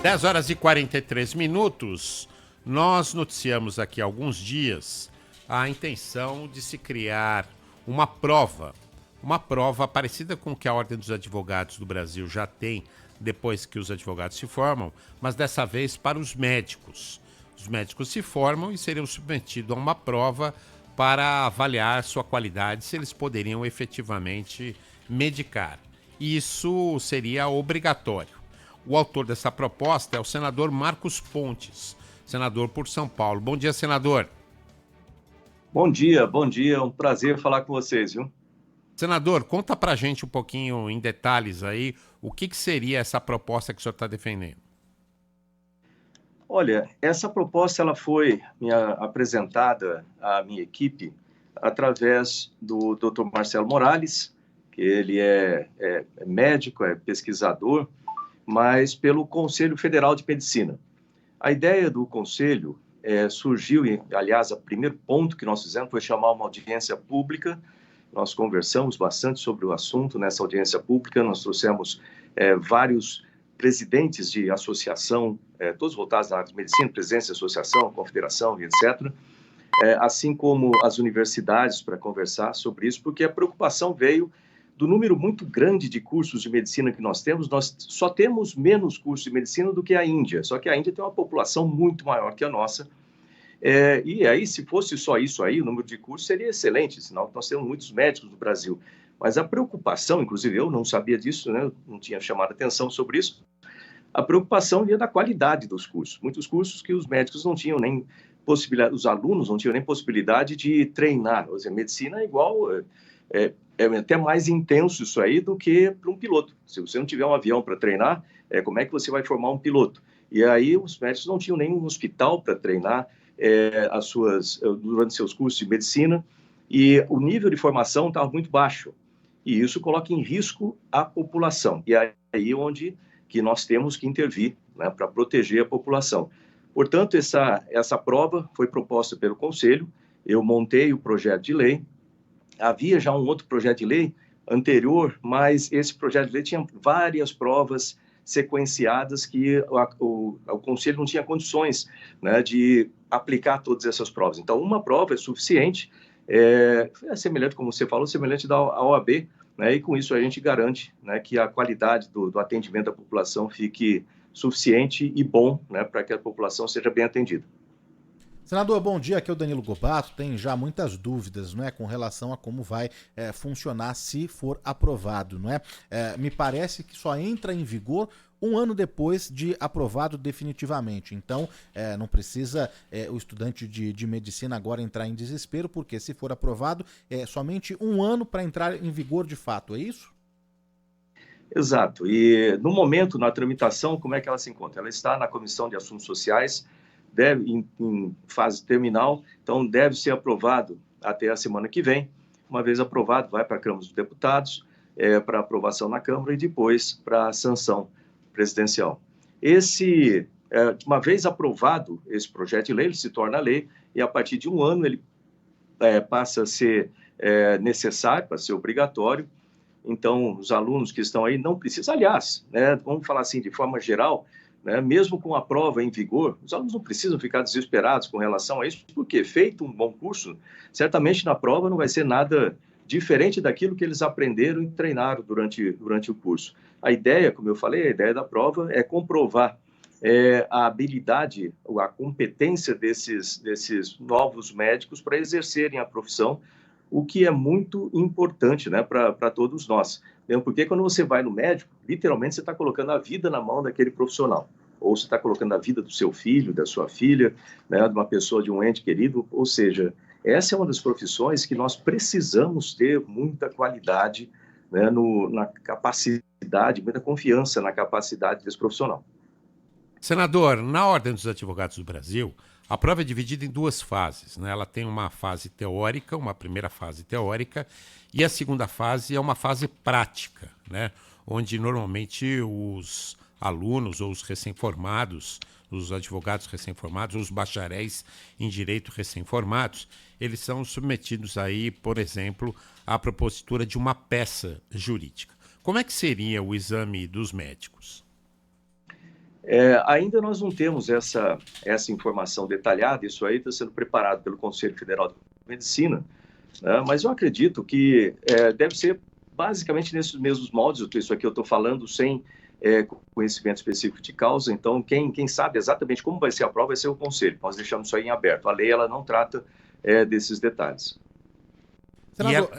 10h43. Nós noticiamos aqui há alguns dias a intenção de se criar uma prova parecida com o que a Ordem dos Advogados do Brasil já tem depois que os advogados se formam, mas dessa vez para os médicos. Os médicos se formam e seriam submetidos a uma prova para avaliar sua qualidade, se eles poderiam efetivamente medicar. Isso seria obrigatório. O autor dessa proposta é o senador Marcos Pontes, senador por São Paulo. Bom dia, senador. Bom dia. É um prazer falar com vocês, viu? Senador, conta pra gente um pouquinho em detalhes aí o que seria essa proposta que o senhor está defendendo. Olha, essa proposta ela foi apresentada à minha equipe através do Dr. Marcelo Morales, que ele é médico, é pesquisador, mas pelo Conselho Federal de Medicina. A ideia do Conselho surgiu, aliás, o primeiro ponto que nós fizemos foi chamar uma audiência pública. Nós conversamos bastante sobre o assunto nessa audiência pública, nós trouxemos vários presidentes de associação, todos voltados na área de medicina, presidentes de associação, confederação e etc., assim como as universidades para conversar sobre isso, porque a preocupação veio do número muito grande de cursos de medicina que nós só temos menos cursos de medicina do que a Índia, só que a Índia tem uma população muito maior que a nossa, e aí, se fosse só isso aí, o número de cursos seria excelente, senão nós temos muitos médicos no Brasil. Mas a preocupação, inclusive eu não sabia disso, né, não tinha chamado atenção sobre isso, a preocupação vinha da qualidade dos cursos. Muitos cursos que os médicos não tinham nem possibilidade, os alunos não tinham nem possibilidade de treinar. Ou seja, medicina é igual, é até mais intenso isso aí do que para um piloto. Se você não tiver um avião para treinar, como é que você vai formar um piloto? E aí os médicos não tinham nem um hospital para treinar durante seus cursos de medicina, e o nível de formação estava muito baixo. E isso coloca em risco a população. E aí onde que nós temos que intervir, né, para proteger a população. Portanto, essa prova foi proposta pelo Conselho, eu montei o projeto de lei, havia já um outro projeto de lei anterior, mas esse projeto de lei tinha várias provas sequenciadas que o Conselho não tinha condições, né, de aplicar todas essas provas. Então, uma prova é suficiente, é semelhante, como você falou, semelhante da OAB, né, e com isso a gente garante, né, que a qualidade do atendimento da população fique suficiente e bom, né, para que a população seja bem atendida. Senador, bom dia. Aqui é o Danilo Gobato. Tem já muitas dúvidas, não é, com relação a como vai funcionar se for aprovado, não é? Me parece que só entra em vigor um ano depois de aprovado definitivamente. Então, não precisa o estudante de medicina agora entrar em desespero, porque se for aprovado, é somente um ano para entrar em vigor de fato, é isso? Exato. E no momento, na tramitação, como é que ela se encontra? Ela está na Comissão de Assuntos Sociais, em fase terminal, então deve ser aprovado até a semana que vem. Uma vez aprovado, vai para a Câmara dos Deputados, para aprovação na Câmara e depois para a sanção presidencial. Uma vez aprovado esse projeto de lei, ele se torna lei e a partir de um ano ele passa a ser necessário, para ser obrigatório. Então, os alunos que estão aí não precisam, aliás, né, vamos falar assim, de forma geral, né, mesmo com a prova em vigor, os alunos não precisam ficar desesperados com relação a isso, porque feito um bom curso, certamente na prova não vai ser nada diferente daquilo que eles aprenderam e treinaram durante o curso. A ideia, como eu falei, a ideia da prova é comprovar a habilidade, a competência desses novos médicos para exercerem a profissão, o que é muito importante, né, para todos nós. Porque quando você vai no médico, literalmente você está colocando a vida na mão daquele profissional. Ou você está colocando a vida do seu filho, da sua filha, né, de uma pessoa, de um ente querido. Ou seja, essa é uma das profissões que nós precisamos ter muita qualidade, né, na capacidade, muita confiança na capacidade desse profissional. Senador, na Ordem dos Advogados do Brasil, a prova é dividida em duas fases, né? Ela tem uma fase teórica, uma primeira fase teórica, e a segunda fase é uma fase prática, né? Onde normalmente os alunos ou os recém-formados, os advogados recém-formados, os bacharéis em direito recém-formados, eles são submetidos aí, por exemplo, à propositura de uma peça jurídica. Como é que seria o exame dos médicos? Ainda nós não temos essa informação detalhada, isso aí está sendo preparado pelo Conselho Federal de Medicina, né? Mas eu acredito que deve ser basicamente nesses mesmos moldes. Isso aqui eu estou falando sem conhecimento específico de causa, então quem sabe exatamente como vai ser a prova vai ser o Conselho. Nós deixamos isso aí em aberto. A lei ela não trata desses detalhes.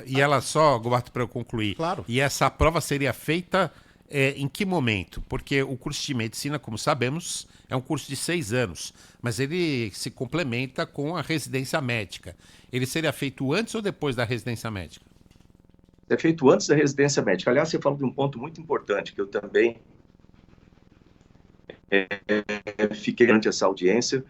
E ela só, Gobato, para eu concluir, Claro. E essa prova seria feita em que momento? Porque o curso de medicina, como sabemos, é um curso de 6 anos, mas ele se complementa com a residência médica. Ele seria feito antes ou depois da residência médica? É feito antes da residência médica. Aliás, você falou de um ponto muito importante, que eu também fiquei durante essa audiência.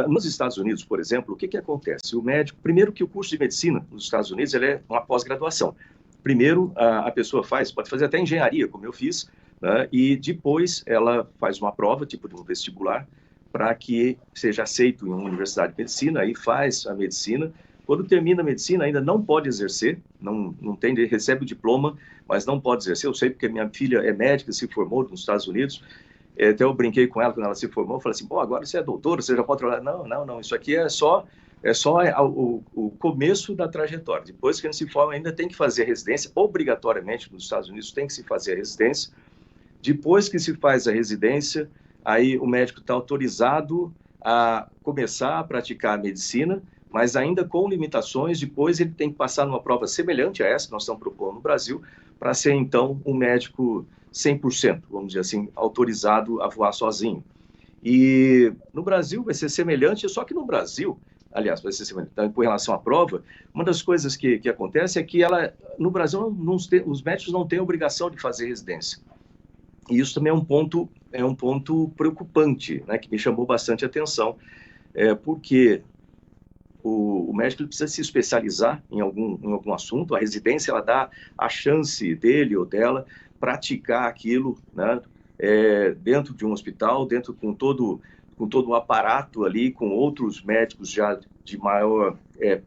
Nos Estados Unidos, por exemplo, o que acontece? O médico, primeiro que o curso de medicina nos Estados Unidos ele é uma pós-graduação. Primeiro, a pessoa pode fazer até engenharia, como eu fiz, né? E depois ela faz uma prova, tipo de um vestibular, para que seja aceito em uma universidade de medicina, aí faz a medicina. Quando termina a medicina, ainda não pode exercer, não tem, recebe o diploma, mas não pode exercer. Eu sei porque minha filha é médica, se formou nos Estados Unidos. Até eu brinquei com ela quando ela se formou, eu falei assim, agora você é doutora, você já pode trabalhar. Não, isso aqui é só o começo da trajetória. Depois que a gente se forma, ainda tem que fazer a residência, obrigatoriamente nos Estados Unidos tem que se fazer a residência. Depois que se faz a residência, aí o médico está autorizado a começar a praticar a medicina, mas ainda com limitações. Depois ele tem que passar numa prova semelhante a essa que nós estamos propondo no Brasil, para ser então um médico 100%, vamos dizer assim, autorizado a voar sozinho. E no Brasil vai ser semelhante, só que no Brasil, aliás, vai ser semelhante, então, com relação à prova, uma das coisas que acontece é que no Brasil os médicos não têm obrigação de fazer residência. E isso também é um ponto preocupante, né, que me chamou bastante atenção, porque o médico precisa se especializar em algum assunto. A residência ela dá a chance dele ou dela praticar aquilo, né, dentro de um hospital, com todo o aparato ali, com outros médicos já de maior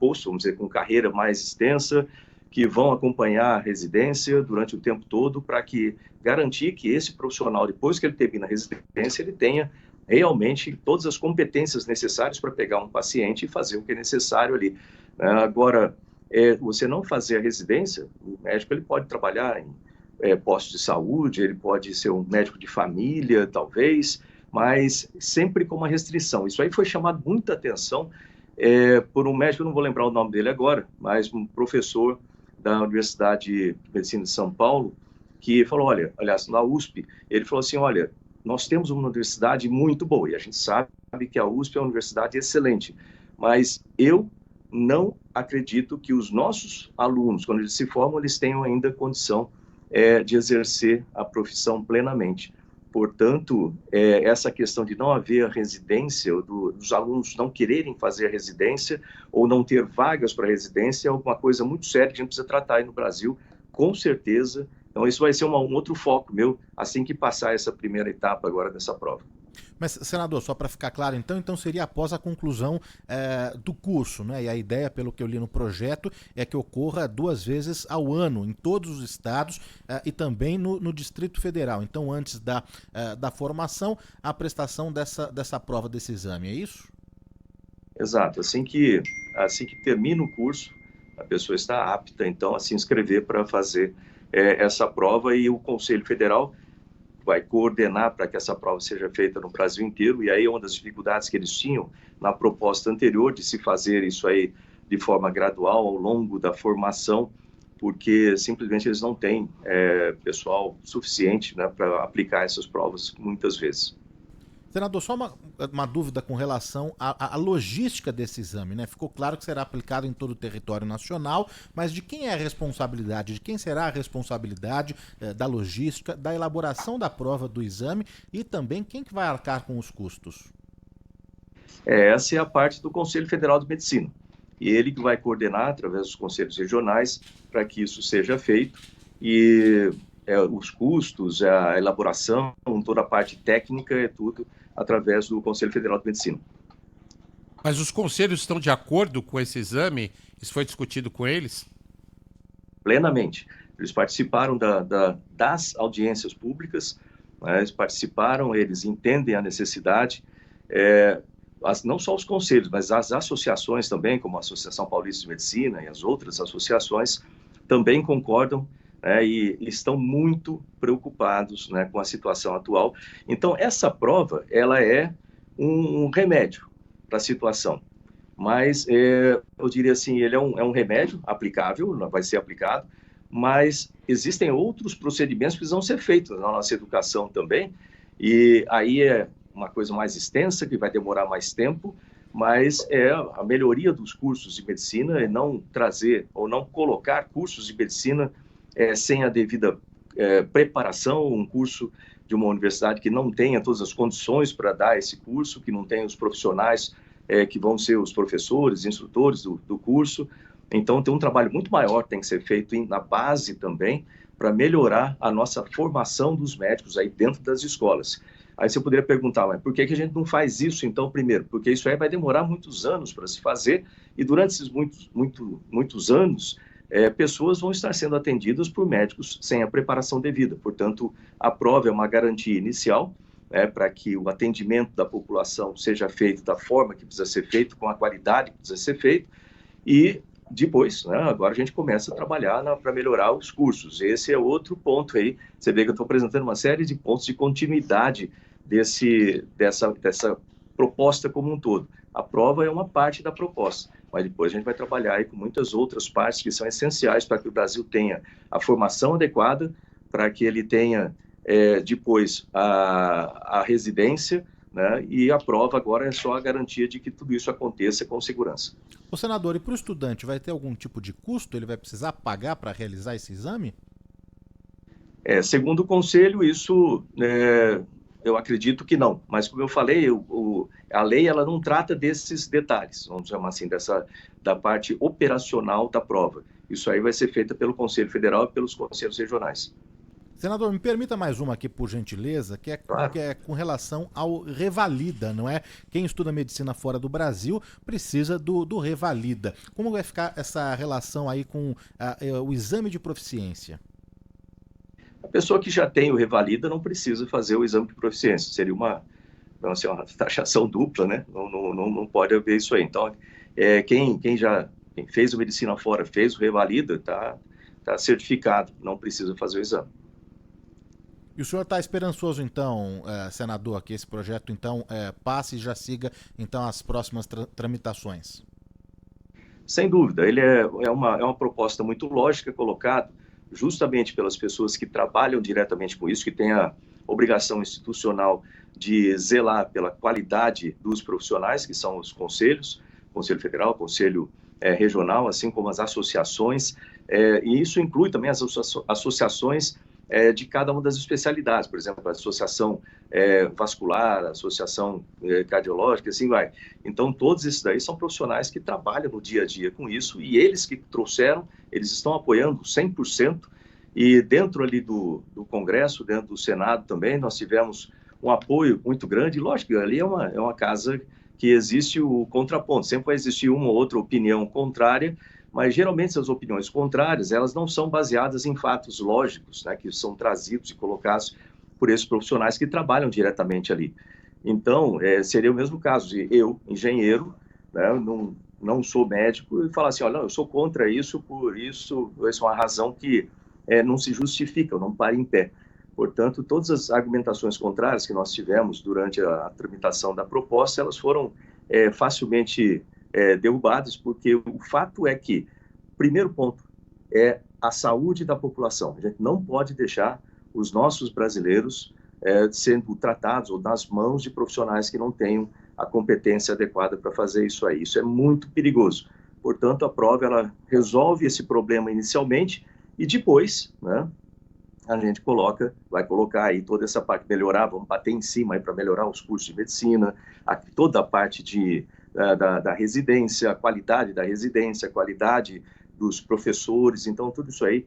posto, vamos dizer, com carreira mais extensa, que vão acompanhar a residência durante o tempo todo para garantir que esse profissional, depois que ele termina a residência, ele tenha realmente todas as competências necessárias para pegar um paciente e fazer o que é necessário ali. Agora, você não fazer a residência, o médico ele pode trabalhar em postos de saúde, ele pode ser um médico de família, talvez, mas sempre com uma restrição. Isso aí foi chamado muita atenção por um médico, eu não vou lembrar o nome dele agora, mas um professor da Universidade de Medicina de São Paulo, que falou, aliás, na USP, ele falou assim, nós temos uma universidade muito boa, e a gente sabe que a USP é uma universidade excelente, mas eu não acredito que os nossos alunos, quando eles se formam, eles tenham ainda condição de exercer a profissão plenamente. Portanto, essa questão de não haver a residência, dos alunos não quererem fazer a residência ou não ter vagas para residência é uma coisa muito séria que a gente precisa tratar aí no Brasil, com certeza. Então, isso vai ser um outro foco meu, assim que passar essa primeira etapa agora dessa prova. Mas, senador, só para ficar claro, então seria após a conclusão do curso, né? E a ideia, pelo que eu li no projeto, é que ocorra 2 vezes ao ano, em todos os estados e também no Distrito Federal. Então, antes da formação, a prestação dessa prova, desse exame, é isso? Exato. Assim que termina o curso, a pessoa está apta, então, a se inscrever para fazer essa prova, e o Conselho Federal vai coordenar para que essa prova seja feita no Brasil inteiro. E aí uma das dificuldades que eles tinham na proposta anterior de se fazer isso aí de forma gradual ao longo da formação, porque simplesmente eles não têm pessoal suficiente, né, para aplicar essas provas muitas vezes. Senador, só uma dúvida com relação à logística desse exame, né? Ficou claro que será aplicado em todo o território nacional, mas de quem é a responsabilidade? De quem será a responsabilidade da logística, da elaboração da prova do exame e também quem que vai arcar com os custos? Essa é a parte do Conselho Federal de Medicina. E ele que vai coordenar, através dos conselhos regionais, para que isso seja feito. E os custos, a elaboração, toda a parte técnica, é tudo através do Conselho Federal de Medicina. Mas os conselhos estão de acordo com esse exame? Isso foi discutido com eles? Plenamente. Eles participaram das audiências públicas, né? Eles participaram, eles entendem a necessidade, não só os conselhos, mas as associações também, como a Associação Paulista de Medicina e as outras associações, também concordam, né, e estão muito preocupados, né, com a situação atual. Então, essa prova, ela é um remédio para a situação, mas eu diria assim, ele é um remédio aplicável, vai ser aplicado, mas existem outros procedimentos que precisam ser feitos na nossa educação também, e aí é uma coisa mais extensa, que vai demorar mais tempo, mas é a melhoria dos cursos de medicina e não trazer ou não colocar cursos de medicina sem a devida preparação, um curso de uma universidade que não tenha todas as condições para dar esse curso, que não tenha os profissionais que vão ser os professores, instrutores do curso. Então, tem um trabalho muito maior que tem que ser feito na base também, para melhorar a nossa formação dos médicos aí dentro das escolas. Aí você poderia perguntar, mas por que a gente não faz isso então primeiro? Porque isso aí vai demorar muitos anos para se fazer, e durante esses muitos anos, pessoas vão estar sendo atendidas por médicos sem a preparação devida. Portanto, a prova é uma garantia inicial, para que o atendimento da população seja feito da forma que precisa ser feito, com a qualidade que precisa ser feito, e depois, né, agora a gente começa a trabalhar para melhorar os cursos. Esse é outro ponto aí. Você vê que eu estou apresentando uma série de pontos de continuidade dessa proposta como um todo. A prova é uma parte da proposta, mas depois a gente vai trabalhar aí com muitas outras partes que são essenciais para que o Brasil tenha a formação adequada, para que ele tenha depois a residência, né, e a prova agora é só a garantia de que tudo isso aconteça com segurança. O senador, e para o estudante, vai ter algum tipo de custo? Ele vai precisar pagar para realizar esse exame? Segundo o Conselho, isso eu acredito que não. Mas, como eu falei, a lei ela não trata desses detalhes, vamos chamar assim, da parte operacional da prova. Isso aí vai ser feito pelo Conselho Federal e pelos conselhos regionais. Senador, me permita mais uma aqui, por gentileza, Claro. que é com relação ao Revalida, não é? Quem estuda medicina fora do Brasil precisa do Revalida. Como vai ficar essa relação aí com o exame de proficiência? A pessoa que já tem o Revalida não precisa fazer o exame de proficiência. Seria uma taxação dupla, né? Não pode haver isso aí. Então, quem fez a medicina fora, fez o Revalida, tá certificado, não precisa fazer o exame. E o senhor está esperançoso, então, senador, que esse projeto, então, passe e já siga, então, as próximas tramitações? Sem dúvida, ele é uma proposta muito lógica, colocada justamente pelas pessoas que trabalham diretamente com isso, que têm a obrigação institucional de zelar pela qualidade dos profissionais, que são os conselhos, Conselho Federal, Conselho Regional, assim como as associações, e isso inclui também as associações de cada uma das especialidades, por exemplo, a associação vascular, a associação cardiológica, assim vai. Então, todos esses daí são profissionais que trabalham no dia a dia com isso, e eles que trouxeram, eles estão apoiando 100%, e dentro ali do Congresso, dentro do Senado também, nós tivemos um apoio muito grande. Lógico que ali é uma casa que existe o contraponto, sempre vai existir uma ou outra opinião contrária, mas geralmente essas opiniões contrárias, elas não são baseadas em fatos lógicos, né, que são trazidos e colocados por esses profissionais que trabalham diretamente ali. Então, seria o mesmo caso de eu, engenheiro, né, não sou médico, e falar assim, olha, eu sou contra isso, por isso, essa é uma razão que não se justifica, eu não paro em pé. Portanto, todas as argumentações contrárias que nós tivemos durante a tramitação da proposta, elas foram facilmente derrubadas, porque o fato é que, primeiro ponto, é a saúde da população. A gente não pode deixar os nossos brasileiros sendo tratados ou nas mãos de profissionais que não tenham a competência adequada para fazer isso aí. Isso é muito perigoso. Portanto, a prova ela resolve esse problema inicialmente e depois, né, a gente vai colocar aí toda essa parte, melhorar, vamos bater em cima aí para melhorar os cursos de medicina, toda a parte da residência, a qualidade da residência, a qualidade dos professores. Então, tudo isso aí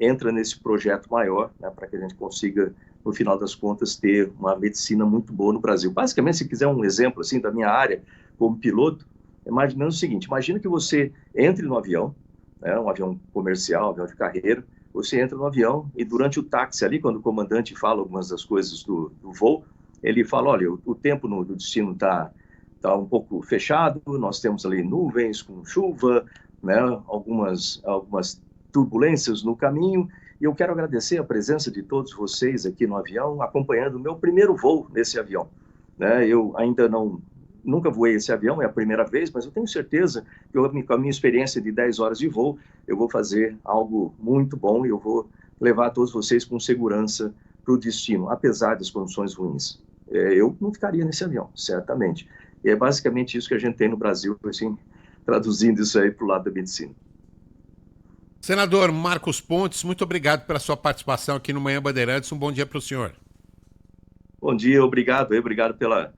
entra nesse projeto maior, né, para que a gente consiga, no final das contas, ter uma medicina muito boa no Brasil. Basicamente, se quiser um exemplo assim, da minha área como piloto, imaginando o seguinte, imagina que você entre no avião, né, um avião comercial, um avião de carreira, você entra no avião e durante o táxi ali, quando o comandante fala algumas das coisas do voo, ele fala, olha, o tempo no destino está um pouco fechado, nós temos ali nuvens com chuva, né, algumas turbulências no caminho, e eu quero agradecer a presença de todos vocês aqui no avião, acompanhando o meu primeiro voo nesse avião. Né? Eu ainda nunca voei esse avião, é a primeira vez, mas eu tenho certeza que com a minha experiência de 10 horas de voo, eu vou fazer algo muito bom e eu vou levar todos vocês com segurança para o destino, apesar das condições ruins. Eu não ficaria nesse avião, certamente. E é basicamente isso que a gente tem no Brasil, assim, traduzindo isso aí para o lado da medicina. Senador Marcos Pontes, muito obrigado pela sua participação aqui no Manhã Bandeirantes. Um bom dia para o senhor. Bom dia, obrigado pela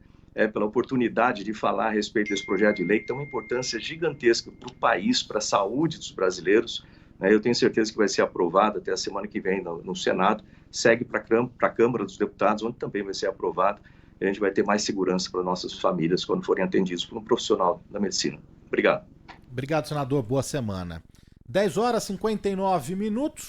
oportunidade de falar a respeito desse projeto de lei, que tem uma importância gigantesca para o país, para a saúde dos brasileiros. Eu tenho certeza que vai ser aprovado até a semana que vem no Senado, segue para a Câmara dos Deputados, onde também vai ser aprovado. E a gente vai ter mais segurança para nossas famílias quando forem atendidos por um profissional da medicina. Obrigado. Obrigado, senador. Boa semana. 10 horas e 59 minutos.